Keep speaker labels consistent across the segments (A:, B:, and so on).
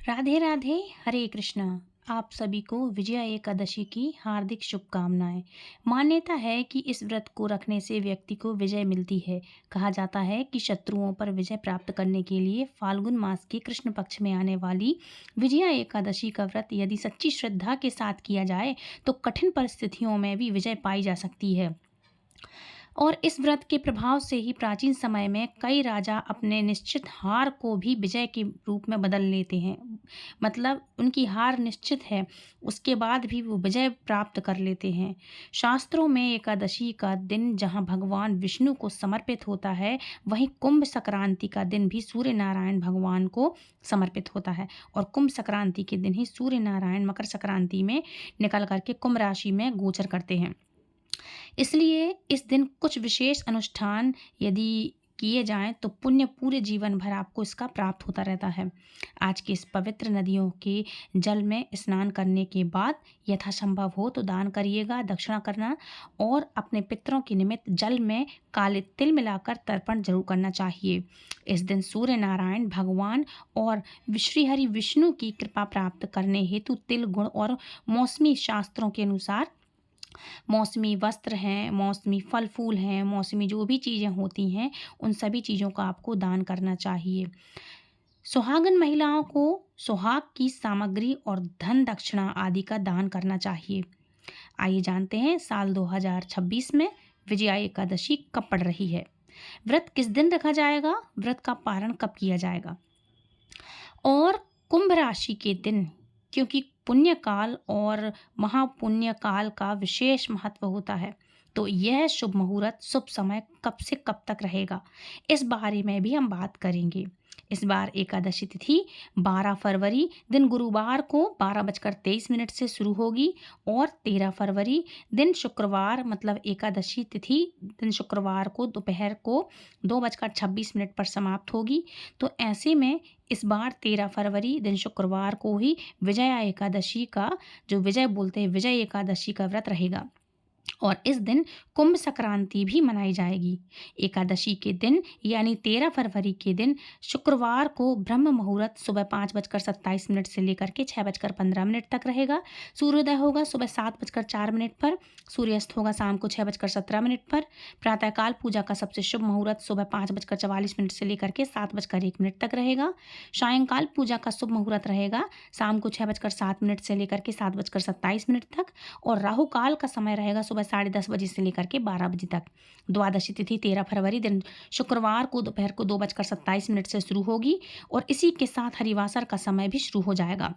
A: राधे राधे। हरे कृष्णा। आप सभी को विजया एकादशी की हार्दिक शुभकामनाएं। मान्यता है कि इस व्रत को रखने से व्यक्ति को विजय मिलती है। कहा जाता है कि शत्रुओं पर विजय प्राप्त करने के लिए फाल्गुन मास के कृष्ण पक्ष में आने वाली विजया एकादशी का व्रत यदि सच्ची श्रद्धा के साथ किया जाए तो कठिन परिस्थितियों में भी विजय पाई जा सकती है। और इस व्रत के प्रभाव से ही प्राचीन समय में कई राजा अपने निश्चित हार को भी विजय के रूप में बदल लेते हैं। मतलब उनकी हार निश्चित है, उसके बाद भी वो विजय प्राप्त कर लेते हैं। शास्त्रों में एकादशी का दिन जहाँ भगवान विष्णु को समर्पित होता है, वहीं कुंभ संक्रांति का दिन भी सूर्य नारायण भगवान को समर्पित होता है। और कुंभ संक्रांति के दिन ही सूर्य नारायण मकर संक्रांति में निकल करके कुंभ राशि में गोचर करते हैं। इसलिए इस दिन कुछ विशेष अनुष्ठान यदि किए जाएं तो पुण्य पूरे जीवन भर आपको इसका प्राप्त होता रहता है। आज के इस पवित्र नदियों के जल में स्नान करने के बाद यथासंभव हो तो दान करिएगा, दक्षिणा करना, और अपने पितरों के निमित्त जल में काले तिल मिलाकर तर्पण जरूर करना चाहिए। इस दिन सूर्य नारायण भगवान और श्रीहरि विष्णु की कृपा प्राप्त करने हेतु तिल गुण और मौसमी शास्त्रों के अनुसार मौसमी वस्त्र हैं, मौसमी फल फूल हैं, मौसमी जो भी चीज़ें होती हैं, उन सभी चीज़ों का आपको दान करना चाहिए। सुहागन महिलाओं को सुहाग की सामग्री और धन दक्षिणा आदि का दान करना चाहिए। आइए जानते हैं साल 2026 में विजया एकादशी कब पड़ रही है, व्रत किस दिन रखा जाएगा, व्रत का पारण कब किया जाएगा। और कुंभ राशि के दिन, क्योंकि पुण्य काल और महापुण्य काल का विशेष महत्व होता है, तो यह शुभ मुहूर्त शुभ समय कब से कब तक रहेगा, इस बारे में भी हम बात करेंगे। इस बार एकादशी तिथि 12 फरवरी दिन गुरुवार को 12:23 से शुरू होगी और 13 फरवरी दिन शुक्रवार मतलब एकादशी तिथि दिन शुक्रवार को दोपहर को 2:26 पर समाप्त होगी। तो ऐसे में इस बार 13 फरवरी दिन शुक्रवार को ही विजया एकादशी का, जो विजय बोलते हैं, विजय एकादशी का व्रत रहेगा। और इस दिन कुंभ संक्रांति भी मनाई जाएगी। एकादशी के दिन यानी 13 फरवरी के दिन शुक्रवार को ब्रह्म मुहूर्त सुबह 5:27 से लेकर के 6:15 तक रहेगा। सूर्योदय होगा सुबह 7:04 पर, सूर्यास्त होगा शाम को 6:17 पर। प्रातःकाल पूजा का सबसे शुभ मुहूर्त सुबह 5:44 से लेकर के 7:01 तक रहेगा। सायंकाल पूजा का शुभ मुहूर्त रहेगा शाम को 6:07 से लेकर के 7:27 तक। और राहु काल का समय रहेगा सुबह 10:30 से लेकर के 12 बजे तक। द्वादशी तिथि 13 फरवरी दिन शुक्रवार को दोपहर को 2:27 से शुरू होगी और इसी के साथ हरिवासर का समय भी शुरू हो जाएगा।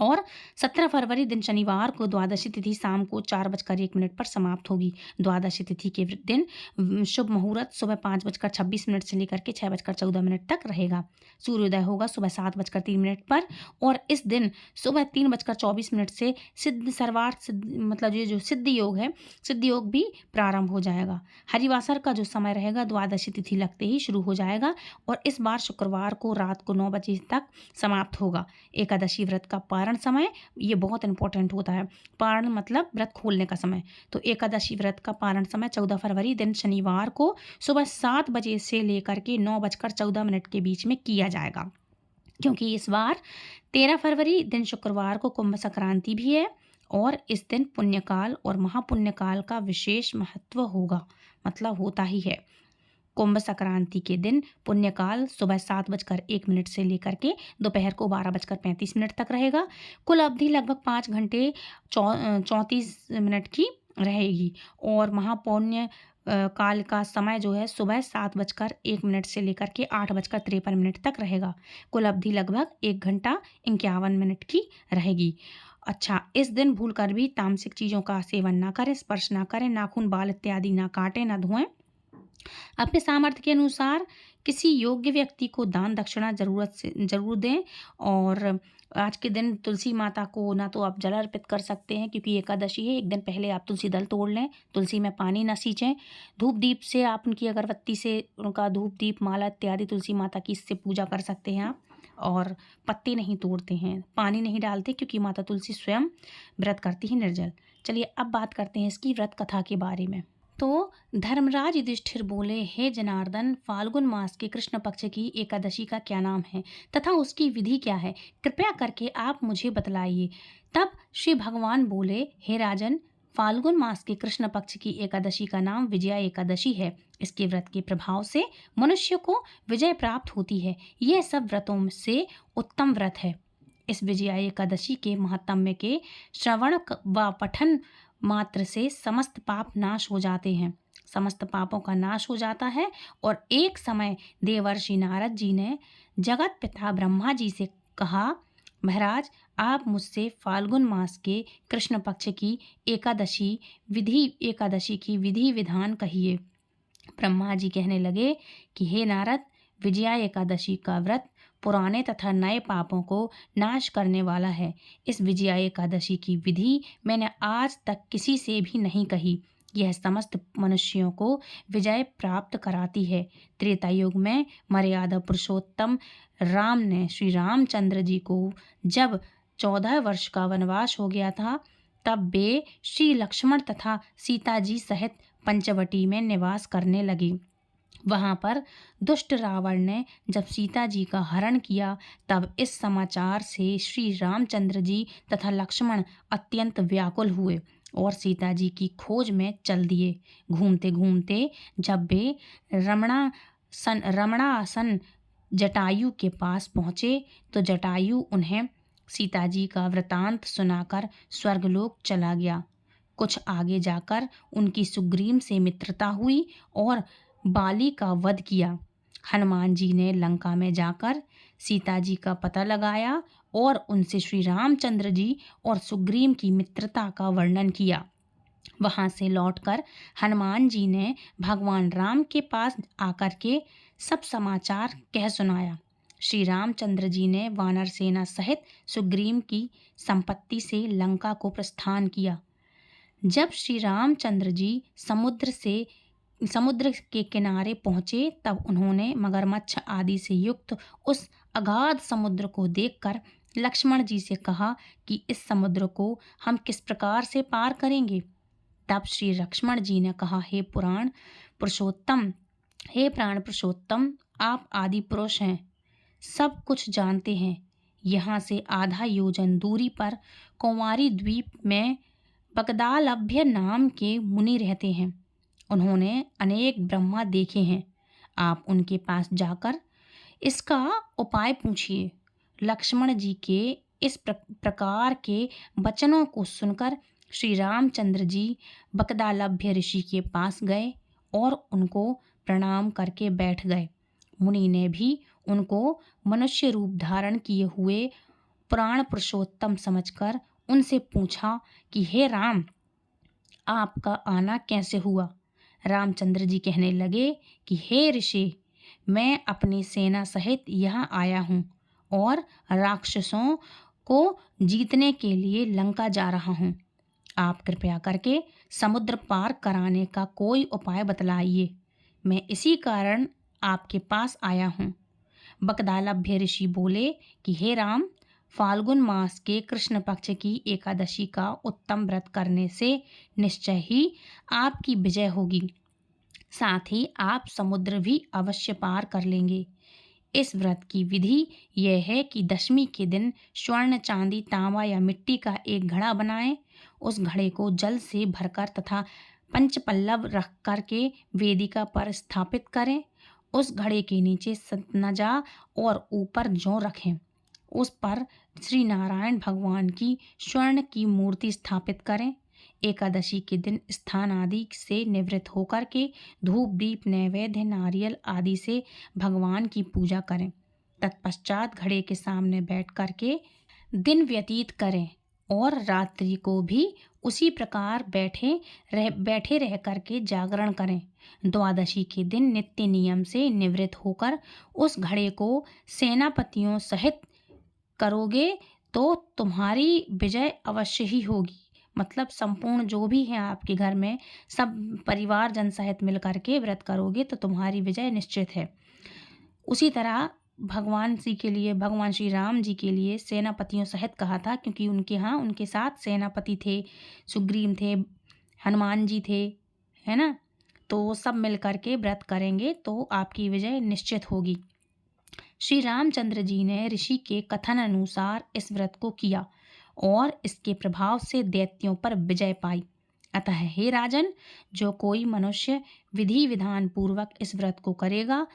A: और 17 फरवरी दिन शनिवार को द्वादशी तिथि शाम को 4:01 पर समाप्त होगी। द्वादशी तिथि के दिन शुभ मुहूर्त सुबह 5:26 से लेकर के 6:14 तक रहेगा। सूर्योदय होगा सुबह 7:03 पर और इस दिन सुबह 3:24 से सिद्ध सर्वार्थ सिद्ध मतलब ये जो सिद्ध योग है, सिद्ध योग भी प्रारंभ हो जाएगा। हरिवासर का जो समय रहेगा द्वादशी तिथि लगते ही शुरू हो जाएगा और इस बार शुक्रवार को रात को 9 बजे तक समाप्त होगा। एकादशी व्रत का पारण समय ये बहुत इंपॉर्टेंट होता है। पारण मतलब व्रत खोलने का समय। तो एकादशी व्रत का पारण समय 14 फरवरी दिन शनिवार को सुबह 7 बजे से लेकर के 9:14 के बीच में किया जाएगा, क्योंकि इस बार 13 फरवरी दिन शुक्रवार को कुंभ संक्रांति भी है और इस दिन पुण्यकाल और महापुण्यकाल का विशेष महत्व होगा, मतलब होता ही है। कुंभ संक्रांति के दिन पुण्यकाल सुबह 7:01 से लेकर के दोपहर को 12:35 तक रहेगा। कुल अवधि लगभग 5 घंटे 34 मिनट की रहेगी और महापुण्य काल का समय जो है सुबह 7:01 से लेकर के 8:53 तक रहेगा। कुल अवधि लगभग 1 घंटा 51 मिनट की रहेगी। अच्छा, इस दिन भूलकर भी तामसिक चीज़ों का सेवन ना करें, स्पर्श ना करें, नाखून बाल इत्यादि ना काटें, ना धोएं। अपने सामर्थ्य के अनुसार किसी योग्य व्यक्ति को दान दक्षिणा ज़रूर दें। और आज के दिन तुलसी माता को ना तो आप जल अर्पित कर सकते हैं, क्योंकि एकादशी है। एक दिन पहले आप तुलसी दल तोड़ लें, तुलसी में पानी न सींचें। धूप दीप से आप उनकी अगरबत्ती से उनका धूप दीप माला इत्यादि तुलसी माता की इससे पूजा कर सकते हैं आप। और पत्ते नहीं तोड़ते हैं, पानी नहीं डालते, क्योंकि माता तुलसी स्वयं व्रत करती ही निर्जल। चलिए अब बात करते हैं इसकी व्रत कथा के बारे में। तो धर्मराज युधिष्ठिर बोले, हे जनार्दन, फाल्गुन मास के कृष्ण पक्ष की एकादशी का क्या नाम है तथा उसकी विधि क्या है? कृपया करके आप मुझे बतलाइए। तब श्री भगवान बोले, हे राजन, फाल्गुन मास के कृष्ण पक्ष की एकादशी का नाम विजया एकादशी है। इसके व्रत के प्रभाव से मनुष्य को विजय प्राप्त होती है। यह सब व्रतों से उत्तम व्रत है। इस विजया एकादशी के महात्म्य के श्रवण व पठन मात्र से समस्त पाप नाश हो जाते हैं। समस्त पापों का नाश हो जाता है। और एक समय देवर्षि नारद जी ने जगत पिता ब्रह्मा जी से कहा, महाराज, आप मुझसे फाल्गुन मास के कृष्ण पक्ष की एकादशी की विधि विधान कहिए। ब्रह्मा जी कहने लगे कि हे नारद, विजया एकादशी का व्रत पुराने तथा नए पापों को नाश करने वाला है। इस विजया एकादशी की विधि मैंने आज तक किसी से भी नहीं कही। यह समस्त मनुष्यों को विजय प्राप्त कराती है। त्रेता युग में मर्यादा पुरुषोत्तम राम ने श्री रामचंद्र जी को जब 14 वर्ष का वनवास हो गया था, तब वे श्री लक्ष्मण तथा सीता जी सहित पंचवटी में निवास करने लगे। वहां पर दुष्ट रावण ने जब सीता जी का हरण किया, तब इस समाचार से श्री रामचंद्र जी तथा लक्ष्मण अत्यंत व्याकुल हुए और सीता जी की खोज में चल दिए। घूमते घूमते जब वे रमणासन जटायु के पास पहुँचे, तो जटायु उन्हें सीता जी का वृतांत सुनाकर स्वर्गलोक चला गया। कुछ आगे जाकर उनकी सुग्रीव से मित्रता हुई और बाली का वध किया। हनुमान जी ने लंका में जाकर सीता जी का पता लगाया और उनसे श्री रामचंद्र जी और सुग्रीव की मित्रता का वर्णन किया। वहां से लौटकर हनुमान जी ने भगवान राम के पास आकर के सब समाचार कह सुनाया। श्री रामचंद्र जी ने वानर सेना सहित सुग्रीव की संपत्ति से लंका को प्रस्थान किया। जब श्री रामचंद्र जी समुद्र के किनारे पहुँचे, तब उन्होंने मगरमच्छ आदि से युक्त उस अगाध समुद्र को देखकर लक्ष्मण जी से कहा कि इस समुद्र को हम किस प्रकार से पार करेंगे। तब श्री लक्ष्मण जी ने कहा, हे प्राण पुरुषोत्तम, आप आदि पुरुष हैं, सब कुछ जानते हैं। यहाँ से आधा योजन दूरी पर कुंवारी द्वीप में बगदालभ्य नाम के मुनि रहते हैं। उन्होंने अनेक ब्रह्मा देखे हैं। आप उनके पास जाकर इसका उपाय पूछिए। लक्ष्मण जी के इस प्रकार के वचनों को सुनकर श्री रामचंद्र जी बगदालभ्य ऋषि के पास गए और उनको प्रणाम करके बैठ गए। मुनि ने भी उनको मनुष्य रूप धारण किए हुए प्राण पुरुषोत्तम समझकर उनसे पूछा कि हे राम, आपका आना कैसे हुआ। रामचंद्र जी कहने लगे कि हे ऋषि, मैं अपनी सेना सहित यहाँ आया हूँ और राक्षसों को जीतने के लिए लंका जा रहा हूँ। आप कृपया करके समुद्र पार कराने का कोई उपाय बतलाइए। मैं इसी कारण आपके पास आया हूँ। बगदालभ्य ऋषि बोले कि हे राम, फाल्गुन मास के कृष्ण पक्ष की एकादशी का उत्तम व्रत करने से निश्चय ही आपकी विजय होगी। साथ ही आप समुद्र भी अवश्य पार कर लेंगे। इस व्रत की विधि यह है कि दशमी के दिन स्वर्ण, चांदी, तांबा या मिट्टी का एक घड़ा बनाएं। उस घड़े को जल से भरकर तथा पंचपल्लव रख करके वेदिका पर स्थापित करें। उस घड़े के नीचे सतनजा और ऊपर जौ रखें। उस पर श्री नारायण भगवान की स्वर्ण की मूर्ति स्थापित करें। एकादशी के दिन स्थान आदि से निवृत्त होकर के धूप, दीप, नैवेद्य, नारियल आदि से भगवान की पूजा करें। तत्पश्चात घड़े के सामने बैठ करके दिन व्यतीत करें और रात्रि को भी उसी प्रकार बैठे रह करके जागरण करें। द्वादशी के दिन नित्य नियम से निवृत्त होकर उस घड़े को सेनापतियों सहित करोगे तो तुम्हारी विजय अवश्य ही होगी। मतलब संपूर्ण जो भी है आपके घर में सब परिवार जन सहित मिल करके व्रत करोगे तो तुम्हारी विजय निश्चित है। उसी तरह भगवान श्री राम जी के लिए सेनापतियों सहित कहा था, क्योंकि उनके साथ सेनापति थे, सुग्रीव थे, हनुमान जी थे, है ना। तो सब मिलकर के व्रत करेंगे तो आपकी विजय निश्चित होगी। श्री रामचंद्र जी ने ऋषि के कथन अनुसार इस व्रत को किया और इसके प्रभाव से दैत्यों पर विजय पाई। अतः हे राजन, जो कोई मनुष्य विधि विधान पूर्वक इस व्रत को करेगा,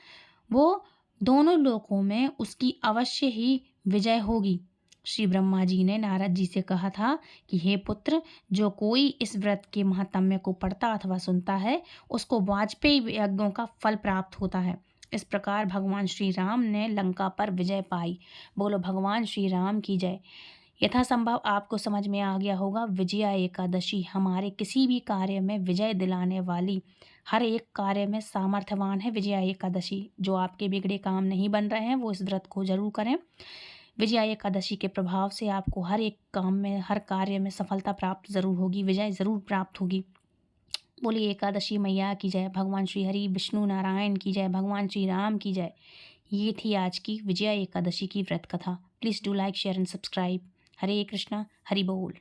A: वो दोनों लोकों में उसकी अवश्य ही विजय होगी। श्री ब्रह्मा जी ने नारद जी से कहा था कि हे पुत्र, जो कोई इस व्रत के महात्म्य को पढ़ता अथवा सुनता है, उसको वाजपेयी यज्ञों का फल प्राप्त होता है। इस प्रकार भगवान श्री राम ने लंका पर विजय पाई। बोलो भगवान श्री राम की जय। यथासंभव आपको समझ में आ गया होगा, विजया एकादशी हमारे किसी भी कार्य में विजय दिलाने वाली, हर एक कार्य में सामर्थ्यवान है विजया एकादशी। जो आपके बिगड़े काम नहीं बन रहे हैं, वो इस व्रत को जरूर करें। विजया एकादशी के प्रभाव से आपको हर एक काम में, हर कार्य में सफलता प्राप्त जरूर होगी, विजय जरूर प्राप्त होगी। बोलिए एकादशी मैया की जय, भगवान श्री हरि विष्णु नारायण की जय, भगवान श्री राम की जय। ये थी आज की विजया एकादशी की व्रत कथा। Please do like, share and subscribe. Hare Krishna, Hari बोल।